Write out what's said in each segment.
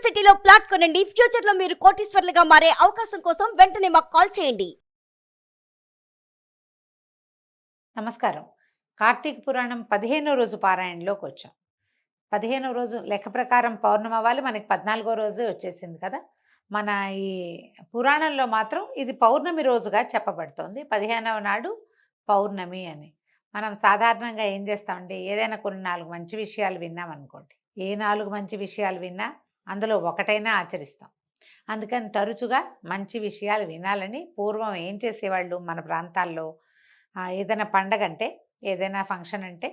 సిటీలో ప్లాట్ కొనండి. ఫ్యూచర్ లో మీరు కోటీశ్వర్లుగా మారే అవకాశం కోసం వెంటనే మాకు కాల్ చేయండి. నమస్కారం. కార్తీక పురాణం 15వ రోజు పారాయణలోకి వచ్చాం. 15వ రోజు లెక్క ప్రకారం పౌర్ణమి అవ్వాలి, మనకి 14వ రోజు వచ్చేసింది కదా. మన ఈ పురాణంలో మాత్రం ఇది పౌర్ణమి రోజుగా చెప్పబడుతోంది. 15వ నాడు పౌర్ణమి అని. మనం సాధారణంగా ఏం చేస్తామంటే ఏదైనా కొన్ని 4 మంచి విషయాలు విన్నామనుకోండి, ఏ 4 మంచి విషయాలు విన్నా అందులో ఒకటైనా ఆచరిస్తాం. అందుకని తరచుగా మంచి విషయాలు వినాలని పూర్వం ఏం చేసేవాళ్ళు మన ప్రాంతాల్లో, ఏదైనా పండగ అంటే, ఏదైనా ఫంక్షన్ అంటే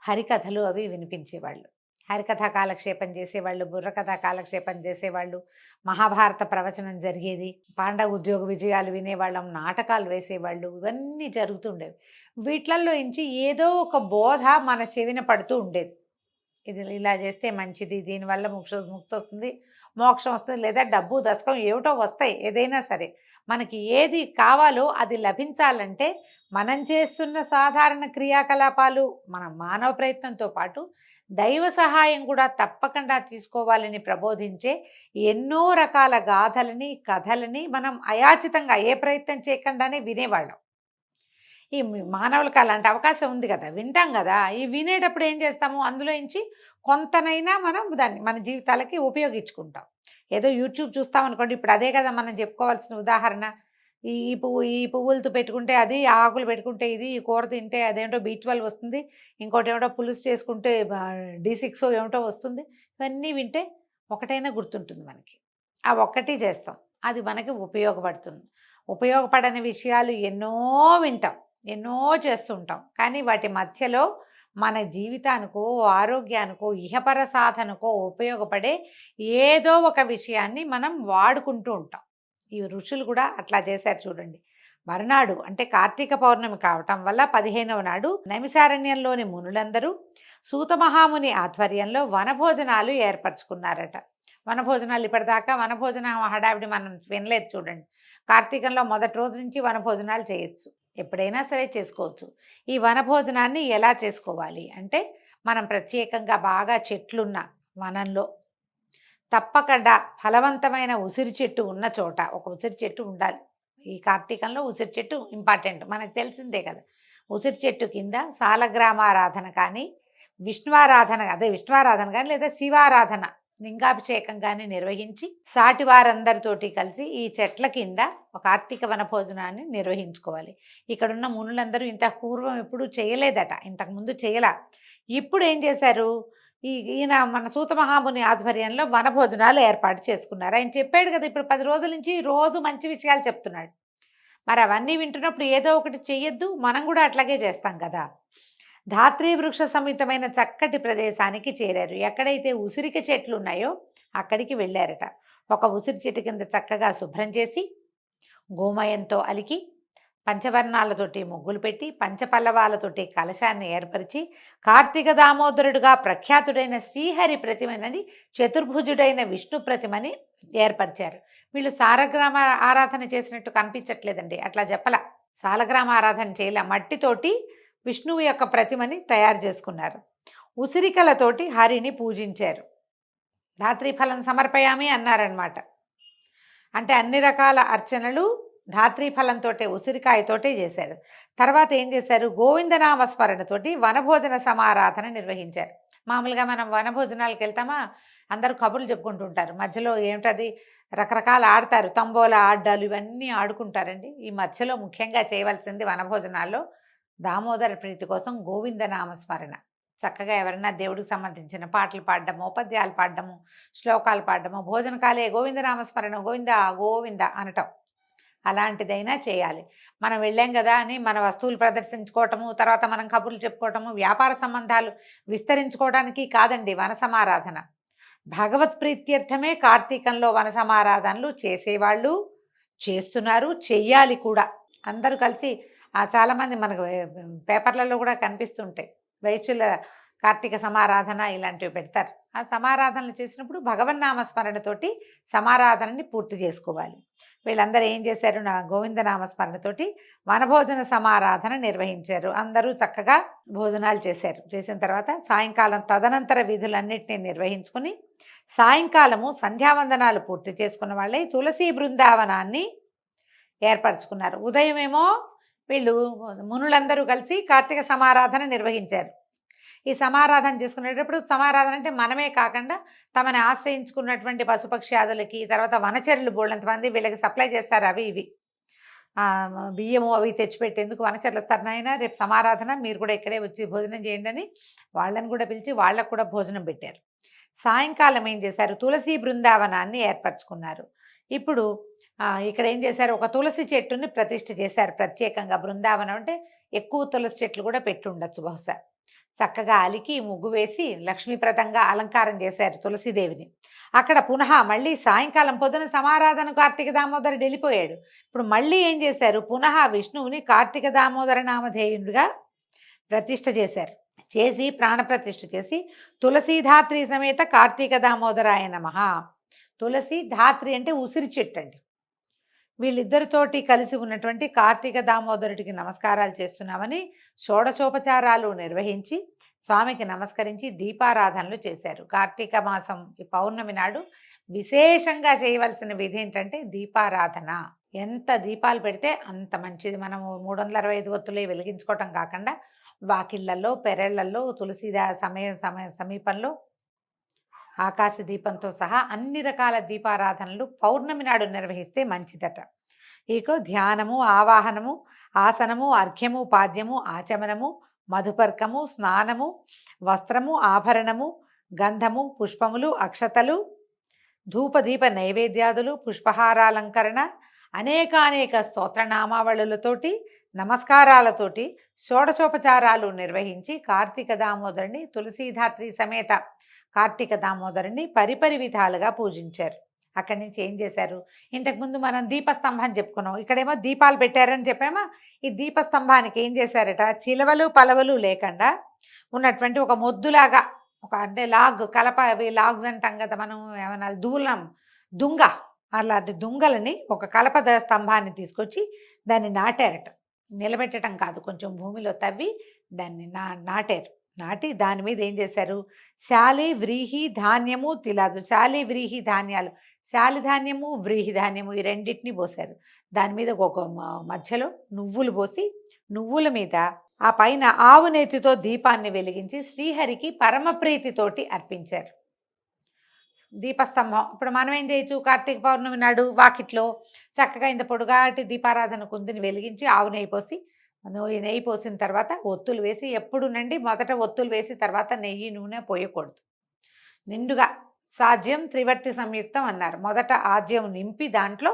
హరికథలు అవి వినిపించేవాళ్ళు. హరికథ కాలక్షేపం చేసేవాళ్ళు, బుర్రకథ కాలక్షేపం చేసేవాళ్ళు, మహాభారత ప్రవచనం జరిగేది, పాండవ ఉద్యోగ విజయాలు వినేవాళ్ళం, నాటకాలు వేసేవాళ్ళు, ఇవన్నీ జరుగుతుండేవి. వీటిల్లో నుంచి ఏదో ఒక బోధ మన చెవిన పడుతూ ఉండేది. ఇది ఇలా చేస్తే మంచిది, దీనివల్ల ముక్తి వస్తుంది, మోక్షం వస్తుంది, లేదా డబ్బు దశకం ఏమిటో వస్తాయి. ఏదైనా సరే మనకి ఏది కావాలో అది లభించాలంటే మనం చేస్తున్న సాధారణ క్రియాకలాపాలు, మన మానవ ప్రయత్నంతో పాటు దైవ సహాయం కూడా తప్పకుండా తీసుకోవాలని ప్రబోధించే ఎన్నో రకాల గాథలని, కథలని మనం అయాచితంగా ఏ ప్రయత్నం చేయకుండానే వినేవాళ్ళం. ఈ మానవులకు అలాంటి అవకాశం ఉంది కదా, వింటాం కదా. ఈ వినేటప్పుడు ఏం చేస్తాము, అందులో నుంచి కొంతనైనా మనం దాన్ని మన జీవితాలకి ఉపయోగించుకుంటాం. ఏదో యూట్యూబ్ చూస్తామనుకోండి, ఇప్పుడు అదే కదా మనం చెప్పుకోవాల్సిన ఉదాహరణ. ఈ పువ్వులతో పెట్టుకుంటే అది, ఆకులు పెట్టుకుంటే ఇది, ఈ కూర తింటే అదేమిటో B12 వస్తుంది, ఇంకోటి ఏమిటో పులుసు చేసుకుంటే D6 ఏమిటో వస్తుంది. ఇవన్నీ వింటే ఒకటైనా గుర్తుంటుంది మనకి. ఆ ఒక్కటి చేస్తాం, అది మనకి ఉపయోగపడుతుంది. ఉపయోగపడని విషయాలు ఎన్నో వింటాం, ఎన్నో చేస్తుంటాం. కానీ వాటి మధ్యలో మన జీవితానికో, ఆరోగ్యానికో, ఇహపర సాధనకో ఉపయోగపడే ఏదో ఒక విషయాన్ని మనం వాడుకుంటూ ఉంటాం. ఈ ఋషులు కూడా అట్లా చేశారు చూడండి. మరునాడు అంటే కార్తీక పౌర్ణమి కావటం వల్ల 15వ నాడు నైమిషారణ్యంలోని మునులందరూ సూత మహాముని ఆధ్వర్యంలో వనభోజనాలు ఏర్పరచుకున్నారట. వనభోజనాలు ఇప్పటిదాకా వనభోజన హడావిడి మనం వినలేదు చూడండి. కార్తీకంలో మొదటి రోజు నుంచి వనభోజనాలు చేయొచ్చు, ఎప్పుడైనా సరే చేసుకోవచ్చు. ఈ వనభోజనాన్ని ఎలా చేసుకోవాలి అంటే, మనం ప్రత్యేకంగా బాగా చెట్లున్న వనంలో తప్పకుండా ఫలవంతమైన ఉసిరి చెట్టు ఉన్న చోట ఒక ఉసిరి చెట్టు ఉండాలి. ఈ కార్తీకంలో ఉసిరి చెట్టు ఇంపార్టెంట్, మనకు తెలిసిందే కదా. ఉసిరి చెట్టు కింద సాలగ్రామారాధన కానీ, విష్ణువారాధన కానీ, లేదా శివారాధన, లింగాభిషేకం కానీ నిర్వహించి సాటి వారందరితోటి కలిసి ఈ చెట్ల కింద ఒక కార్తీక వనభోజనాన్ని నిర్వహించుకోవాలి. ఇక్కడున్న మునులందరూ ఇంత పూర్వం ఎప్పుడు చేయలేదట, ఇంతకుముందు చేయలా. ఇప్పుడు ఏం చేశారు, ఈయన మన సూత మహాముని ఆధ్వర్యంలో వనభోజనాలు ఏర్పాటు చేసుకున్నారు. ఆయన చెప్పాడు కదా, ఇప్పుడు 10 రోజుల నుంచి రోజు మంచి విషయాలు చెప్తున్నాడు. మరి అవన్నీ వింటున్నప్పుడు ఏదో ఒకటి చెయ్యొద్దు, మనం కూడా అట్లాగే చేస్తాం కదా. ధాత్రీ వృక్ష సమితమైన చక్కటి ప్రదేశానికి చేరారు. ఎక్కడైతే ఉసిరిక చెట్లు ఉన్నాయో అక్కడికి వెళ్ళారట. ఒక ఉసిరి చెట్టు కింద చక్కగా శుభ్రం చేసి, గోమయంతో అలికి, పంచవర్ణాలతోటి ముగ్గులు పెట్టి, పంచపల్లవాలతోటి కలశాన్ని ఏర్పరిచి, కార్తీక దామోదరుడుగా ప్రఖ్యాతుడైన శ్రీహరి ప్రతిమని, చతుర్భుజుడైన విష్ణు ప్రతిమని ఏర్పరిచారు. వీళ్ళు సాలగ్రామ ఆరాధన చేసినట్టు కనిపించట్లేదండి, అట్లా చెప్పల. సాలగ్రామ ఆరాధన చేయలే, మట్టితోటి విష్ణువు యొక్క ప్రతిమని తయారు చేసుకున్నారు. ఉసిరికలతోటి హరిని పూజించారు. ధాత్రీ ఫలం సమర్పయామి అన్నారనమాట. అంటే అన్ని రకాల అర్చనలు ధాత్రీ ఫలంతో, ఉసిరికాయతోటే చేశారు. తర్వాత ఏం చేశారు, గోవిందనామస్మరణతోటి వనభోజన సమారాధన నిర్వహించారు. మామూలుగా మనం వనభోజనాలకు వెళ్తామా, అందరూ కబుర్లు చెప్పుకుంటూ ఉంటారు, మధ్యలో ఏమిటది రకరకాల ఆడతారు, తంబోలా ఆడ్డాలు, ఇవన్నీ ఆడుకుంటారండి. ఈ మధ్యలో ముఖ్యంగా చేయవలసింది వనభోజనాల్లో దామోదర ప్రీతి కోసం గోవిందనామస్మరణ. చక్కగా ఎవరైనా దేవుడికి సంబంధించిన పాటలు పాడడము, పద్యాలు పాడడము, శ్లోకాలు పాడడము, భోజనకాలే గోవిందనామస్మరణ, గోవింద గోవింద అనటం, అలాంటిదైనా చేయాలి. మనం వెళ్ళాం కదా అని మన వస్తువులు ప్రదర్శించుకోవటము, తర్వాత మనం కబుర్లు చెప్పుకోవటము, వ్యాపార సంబంధాలు విస్తరించుకోవడానికి కాదండి వన సమారాధన. భగవత్ ప్రీత్యర్థమే కార్తీకంలో వన సమారాధనలు చేసేవాళ్ళు చేస్తున్నారు, చెయ్యాలి కూడా. అందరూ కలిసి చాలామంది మనకు పేపర్లలో కూడా కనిపిస్తుంటాయి, వైశ్యుల కార్తీక సమారాధన ఇలాంటివి పెడతారు. ఆ సమారాధనలు చేసినప్పుడు భగవన్నామస్మరణతోటి సమారాధనని పూర్తి చేసుకోవాలి. వీళ్ళందరూ ఏం చేశారు, నా గోవిందనామస్మరణతోటి వనభోజన సమారాధన నిర్వహించారు. అందరూ చక్కగా భోజనాలు చేశారు. చేసిన తర్వాత సాయంకాలం తదనంతర విధులన్నింటినీ నిర్వహించుకుని సాయంకాలము సంధ్యావందనాలు పూర్తి చేసుకున్న వాళ్ళే తులసి బృందావనాన్ని ఏర్పరచుకున్నారు. ఉదయమేమో వీళ్ళు మునులందరూ కలిసి కార్తీక సమారాధన నిర్వహించారు. ఈ సమారాధన చేసుకునేటప్పుడు, సమారాధన అంటే మనమే కాకుండా తమని ఆశ్రయించుకున్నటువంటి పశుపక్ష్యాదులకి, తర్వాత వనచరులు బోళ్ళంతమంది వీళ్ళకి సప్లై చేస్తారు అవి ఇవి బియ్యము అవి తెచ్చిపెట్టేందుకు వనచరులు వస్తారు. నాయన రేపు సమారాధన, మీరు కూడా ఇక్కడే వచ్చి భోజనం చేయండి అని వాళ్ళని కూడా పిలిచి వాళ్ళకు కూడా భోజనం పెట్టారు. సాయంకాలం ఏం చేశారు, తులసి బృందావనాన్ని ఏర్పరచుకున్నారు. ఇప్పుడు ఇక్కడ ఏం చేశారు, ఒక తులసి చెట్టుని ప్రతిష్ఠ చేశారు ప్రత్యేకంగా. బృందావనం అంటే ఎక్కువ తులసి చెట్లు కూడా పెట్టి ఉండొచ్చు బహుశా. చక్కగా అలికి ముగ్గు వేసి లక్ష్మీప్రదంగా అలంకారం చేశారు తులసీదేవిని. అక్కడ పునః మళ్ళీ సాయంకాలం పొద్దున సమారాధన కార్తీక దామోదరుడు వెళ్ళిపోయాడు. ఇప్పుడు మళ్ళీ ఏం చేశారు, పునః విష్ణువుని కార్తీక దామోదర నామధేయుడిగా ప్రతిష్ఠ చేశారు. చేసి ప్రాణప్రతిష్ఠ చేసి తులసీధాత్రి సమేత కార్తీక దామోదరాయ నమః. తులసి ధాత్రి అంటే ఉసిరి చెట్టు అండి. వీళ్ళిద్దరితోటి కలిసి ఉన్నటువంటి కార్తీక దామోదరుడికి నమస్కారాలు చేస్తున్నామని షోడశోపచారాలు నిర్వహించి స్వామికి నమస్కరించి దీపారాధనలు చేశారు. కార్తీక మాసం ఈ పౌర్ణమి నాడు విశేషంగా చేయవలసిన విధి ఏంటంటే దీపారాధన. ఎంత దీపాలు పెడితే అంత మంచిది. మనము 365 ఒత్తులే వెలిగించుకోవటం కాకుండా వాకిళ్లలో, పెరళ్లలో, తులసిదా సమీపంలో ఆకాశ దీపంతో సహా అన్ని రకాల దీపారాధనలు పౌర్ణమి నాడు నిర్వహిస్తే మంచిదట. ఇక ధ్యానము, ఆవాహనము, ఆసనము, అర్ఘ్యము, పాద్యము, ఆచమనము, మధుపర్కము, స్నానము, వస్త్రము, ఆభరణము, గంధము, పుష్పములు, అక్షతలు, ధూపదీప నైవేద్యాదులు, పుష్పహారాలంకరణ, అనేకానేక స్తోత్రనామావళులతోటి, నమస్కారాలతోటి షోడశోపచారాలు నిర్వహించి కార్తీక దామోదరుని, తులసీధాత్రి సమేత కార్తీక దామోదరుని పరిపరి విధాలుగా పూజించారు. అక్కడి నుంచి ఏం చేశారు, ఇంతకుముందు మనం దీపస్తంభం చెప్పుకున్నాం, ఇక్కడేమో దీపాలు పెట్టారని చెప్పామా. ఈ దీపస్తంభానికి ఏం చేశారట, చిలవలు పలవలు లేకుండా ఉన్నటువంటి ఒక మొద్దులాగా, ఒక అంటే లాగ్ కలప, అవి లాగ్స్ అంటాం కదా మనం, ఏమన్నా దుంగ, అలాంటి దుంగలని ఒక కలప స్తంభాన్ని తీసుకొచ్చి దాన్ని నాటారట. నిలబెట్టడం కాదు, కొంచెం భూమిలో తవ్వి దాన్ని నాటారు. నాటి దాని మీద ఏం చేశారు, శాలి, వ్రీహి, ధాన్యము, తిలాదు. శాలి, వ్రీహి ధాన్యాలు, శాలి ధాన్యము, వ్రీహి ధాన్యము ఈ రెండింటినీ పోసారు. దాని మీద ఒక మధ్యలో నువ్వులు పోసి, నువ్వుల మీద ఆ పైన ఆవు నేతితో దీపాన్ని వెలిగించి శ్రీహరికి పరమప్రీతితోటి అర్పించారు. దీపస్తంభం ఇప్పుడు మనం ఏం చేయొచ్చు, కార్తీక పౌర్ణమి నాడు వాకిట్లో చక్కగా ఇంత పొడుగాటి దీపారాధన కుందిని వెలిగించి ఆవు నెయ్యి పోసి, నెయ్యి పోసిన తర్వాత ఒత్తులు వేసి, ఎప్పుడునండి మొదట ఒత్తులు వేసి తర్వాత నెయ్యి నూనె పోయకూడదు. నిండుగా సాధ్యం త్రివర్తి సంయుక్తం అన్నారు. మొదట ఆజ్యం నింపి దాంట్లో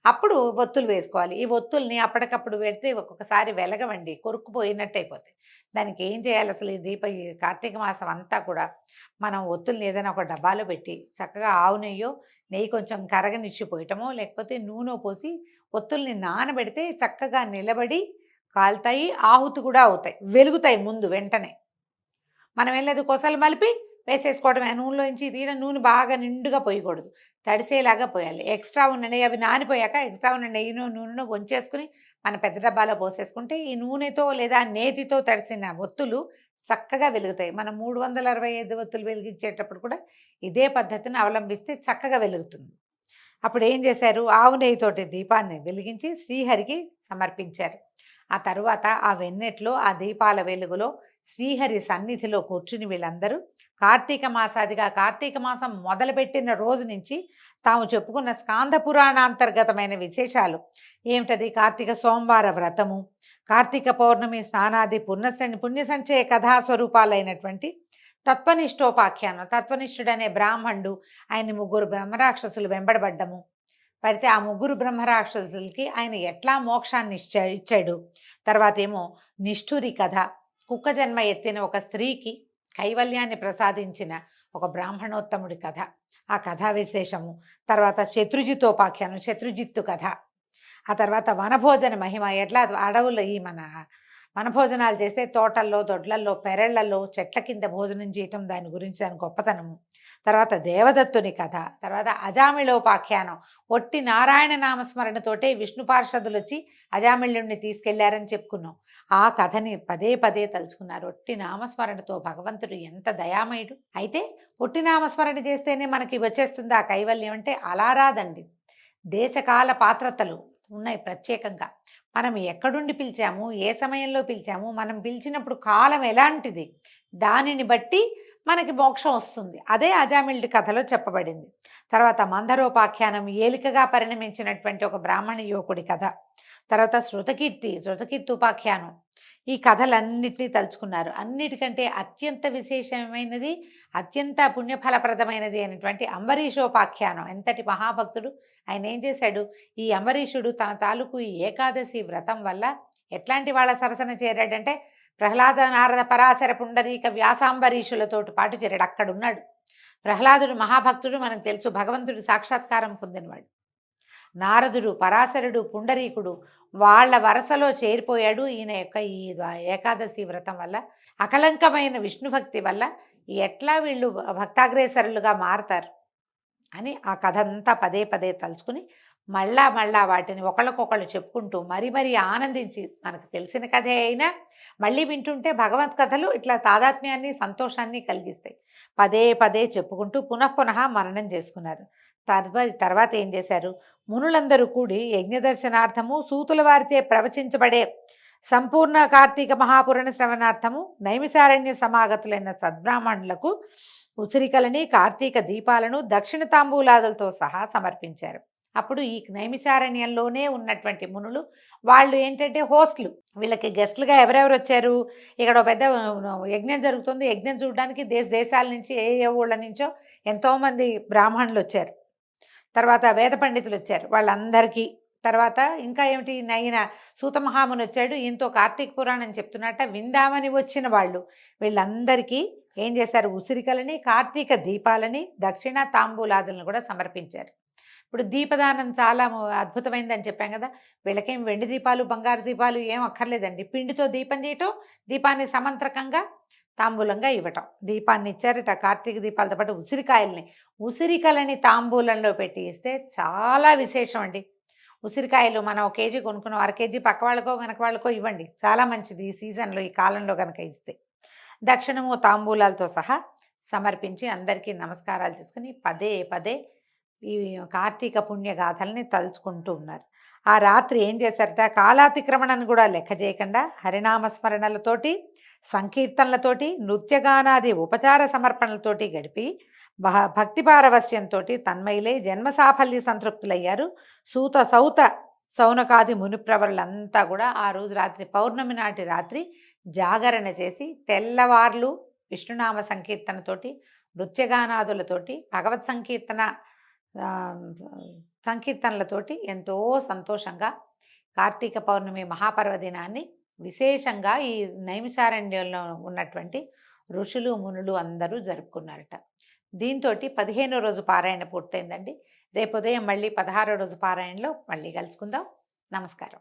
అప్పుడు ఒత్తులు వేసుకోవాలి. ఈ ఒత్తుల్ని అప్పటికప్పుడు వెళ్తే ఒక్కొక్కసారి వెలగవండి, కొరుక్కుపోయినట్టు అయిపోతాయి. దానికి ఏం చేయాలి, అసలు ఈ కార్తీక మాసం అంతా కూడా మనం ఒత్తుల్ని ఏదైనా ఒక డబ్బాలో పెట్టి చక్కగా ఆవు నెయ్యి కొంచెం కరగనిచ్చిపోయటమో, లేకపోతే నూనె పోసి ఒత్తుల్ని నానబెడితే చక్కగా నిలబడి కాలుతాయి, ఆహుతి కూడా అవుతాయి, వెలుగుతాయి ముందు వెంటనే. మనం ఏం లేదు, కొసలు మలిపి వేసేసుకోవడమే. నూనెలోంచి తీర నూనె బాగా నిండుగా పోయకూడదు, తడిసేలాగా పోయాలి. ఎక్స్ట్రా ఉన్న నెయ్యి అవి నానిపోయాక ఎక్స్ట్రా ఉన్న నెయ్యినో నూనెనో వంచేసుకుని మన పెద్ద డబ్బాలో పోసేసుకుంటే ఈ నూనెతో లేదా నేతితో తడిసిన ఒత్తులు చక్కగా వెలుగుతాయి. మనం 365 ఒత్తులు వెలిగించేటప్పుడు కూడా ఇదే పద్ధతిని అవలంబిస్తే చక్కగా వెలుగుతుంది. అప్పుడు ఏం చేశారు, ఆవు నెయ్యితోటి దీపాన్ని వెలిగించి శ్రీహరికి సమర్పించారు. ఆ తరువాత ఆ వెన్నెట్లో ఆ దీపాల వెలుగులో శ్రీహరి సన్నిధిలో కూర్చుని వీళ్ళందరూ కార్తీక మాసాదిగా, కార్తీక మాసం మొదలుపెట్టిన రోజు నుంచి తాము చెప్పుకున్న స్కాంద పురాణాంతర్గతమైన విశేషాలు ఏమిటది, కార్తీక సోమవార వ్రతము, కార్తీక పౌర్ణమి స్నానాది పుణ్యసంచయ కథాస్వరూపాలైనటువంటి తత్వనిష్టోపాఖ్యానం. తత్వనిష్ఠుడనే బ్రాహ్మణుడు, ఆయన 3 బ్రహ్మరాక్షసులు వెంబడబడ్డము, పడితే ఆ 3 బ్రహ్మరాక్షసులకి ఆయన ఎట్లా మోక్షాన్ని ఇచ్చాడు. తర్వాత ఏమో నిష్ఠురి కథ, కుక్క జన్మ ఎత్తిన ఒక స్త్రీకి కైవల్యాన్ని ప్రసాదించిన ఒక బ్రాహ్మణోత్తముడి కథ, ఆ కథా విశేషము. తర్వాత శత్రుజితోపాఖ్యానం, శత్రుజిత్తు కథ. ఆ తర్వాత వనభోజన మహిమ, ఎట్లా అడవుల్లో ఈ మన వనభోజనాలు చేస్తే తోటల్లో, దొడ్లల్లో, పెరళ్లలో, చెట్ల కింద భోజనం చేయటం, దాని గురించి దాని గొప్పతనము. తర్వాత దేవదత్తుని కథ, తర్వాత అజామిళోపాఖ్యానం, ఒట్టి నారాయణ నామస్మరణతోటే విష్ణు పార్షదులు వచ్చి అజామిళుణ్ణి తీసుకెళ్లారని చెప్పుకున్నాం. ఆ కథని పదే పదే తలుచుకున్నారు. ఒట్టి నామస్మరణతో భగవంతుడు ఎంత దయామయుడు. అయితే ఒట్టి నామస్మరణ చేస్తేనే మనకి వచ్చేస్తుంది ఆ కైవల్యం అంటే అలా రాదండి. దేశకాల పాత్రతలు ఉన్నాయి ప్రత్యేకంగా. మనం ఎక్కడుండి పిలిచాము, ఏ సమయంలో పిలిచాము, మనం పిలిచినప్పుడు కాలం ఎలాంటిది, దానిని బట్టి మనకి మోక్షం వస్తుంది. అదే అజామిళుడి కథలో చెప్పబడింది. తర్వాత మందరోపాఖ్యానం, ఏలికగా పరిణమించినటువంటి ఒక బ్రాహ్మణ యువకుడి కథ. తర్వాత శృతకీర్తి ఉపాఖ్యానం. ఈ కథలన్నిటినీ తలుచుకున్నారు. అన్నిటికంటే అత్యంత విశేషమైనది, అత్యంత పుణ్యఫలప్రదమైనది అయినటువంటి అంబరీషోపాఖ్యానం. ఎంతటి మహాభక్తుడు! ఆయన ఏం చేశాడు, ఈ అంబరీషుడు తన తాలూకు ఈ ఏకాదశి వ్రతం వల్ల ఎట్లాంటి వాళ్ళ సరసన చేరాడంటే ప్రహ్లాద నారద పరాశర పుండరీక వ్యాసాంబరీషులతోటి పాటు చేరాడు. అక్కడున్నాడు. ప్రహ్లాదుడు మహాభక్తుడు, మనకు తెలుసు, భగవంతుడు సాక్షాత్కారం పొందినవాడు. నారదుడు, పరాశరుడు, పుండరీకుడు వాళ్ళ వరసలో చేరిపోయాడు. ఈయన యొక్క ఈ ఏకాదశి వ్రతం వల్ల, అకలంకమైన విష్ణు భక్తి వల్ల ఎట్లా వీళ్ళు భక్తాగ్రేసరులుగా మారతారు అని ఆ కథ అంతా పదే పదే తలుచుకుని మళ్ళా వాటిని ఒకళ్ళకొకళ్ళు చెప్పుకుంటూ మరీ ఆనందించి, మనకు తెలిసిన కథే అయినా మళ్ళీ వింటుంటే భగవత్ కథలు ఇట్లా తాదాత్మ్యాన్ని, సంతోషాన్ని కలిగిస్తాయి. పదే పదే చెప్పుకుంటూ పునః మననం చేసుకున్నారు. తర్వాత ఏం చేశారు, మునులందరూ కూడి యజ్ఞదర్శనార్థము, సూతుల వారిచే ప్రవచించబడే సంపూర్ణ కార్తీక మహాపురాణ శ్రవణార్థము నైమిషారణ్య సమాగతులైన సద్బ్రాహ్మణులకు ఉసిరికలని, కార్తీక దీపాలను, దక్షిణ తాంబూలాదులతో సహా సమర్పించారు. అప్పుడు ఈ నైమిషారణ్యంలోనే ఉన్నటువంటి మునులు, వాళ్ళు ఏంటంటే హోస్ట్లు, వీళ్ళకి గెస్ట్లుగా ఎవరెవరు వచ్చారు, ఇక్కడ పెద్ద యజ్ఞం జరుగుతుంది, యజ్ఞం చూడడానికి దేశాల నుంచి ఏ ఊళ్ళ నుంచో ఎంతోమంది బ్రాహ్మణులు వచ్చారు. తర్వాత వేద పండితులు వచ్చారు, వాళ్ళందరికీ. తర్వాత ఇంకా ఏమిటి, నైన సూతమహాముని వచ్చాడు, ఈయనతో కార్తీక పురాణం చెప్తున్నట్ట విందామని వచ్చిన వాళ్ళు. వీళ్ళందరికీ ఏం చేశారు, ఉసిరికలని, కార్తీక దీపాలని, దక్షిణ తాంబూలాదులను కూడా సమర్పించారు. ఇప్పుడు దీపదానం చాలా అద్భుతమైందని చెప్పాం కదా. వీళ్ళకేం వెండి దీపాలు, బంగారు దీపాలు ఏం అక్కర్లేదండి. పిండితో దీపం చేయటం, దీపాన్ని సమంత్రకంగా తాంబూలంగా ఇవ్వటం. దీపాన్ని ఇచ్చారట, కార్తీక దీపాలతో పాటు ఉసిరికలని తాంబూలంలో పెట్టి ఇస్తే చాలా విశేషం అండి. ఉసిరికాయలు మనం 1 కేజీ కొనుక్కున్నాం, 1/2 కేజీ పక్క వాళ్ళకో వెనక వాళ్ళకో ఇవ్వండి, చాలా మంచిది ఈ సీజన్లో, ఈ కాలంలో కనుక ఇస్తే. దక్షిణము తాంబూలాలతో సహా సమర్పించి అందరికీ నమస్కారాలు చేసుకుని పదే పదే ఈ కార్తీక పుణ్యగాథల్ని తలుచుకుంటూ ఉన్నారు. ఆ రాత్రి ఏం చేశారట, కాలాతిక్రమణను కూడా లెక్క చేయకుండా హరినామస్మరణలతోటి, సంకీర్తనలతోటి, నృత్యగానాది ఉపచార సమర్పణలతోటి గడిపి భక్తి పారవస్యంతో తన్మయులై జన్మ సాఫల్య సంతృప్తులయ్యారు. సౌత సౌనకాది మునిప్రవరులంతా కూడా ఆ రోజు రాత్రి, పౌర్ణమి నాటి రాత్రి జాగరణ చేసి తెల్లవార్లు విష్ణునామ సంకీర్తనతోటి, నృత్యగానాదులతోటి, భగవత్ సంకీర్తనలతోటి ఎంతో సంతోషంగా కార్తీక పౌర్ణమి మహాపర్వదినాన్ని విశేషంగా ఈ నైమిషారణ్యంలో ఉన్నటువంటి ఋషులు, మునులు అందరూ జరుపుకున్నారట. దీంతో 15వ రోజు పారాయణ పూర్తయిందండి. రేపు ఉదయం మళ్ళీ 16వ రోజు పారాయణలో మళ్ళీ కలుసుకుందాం. నమస్కారం.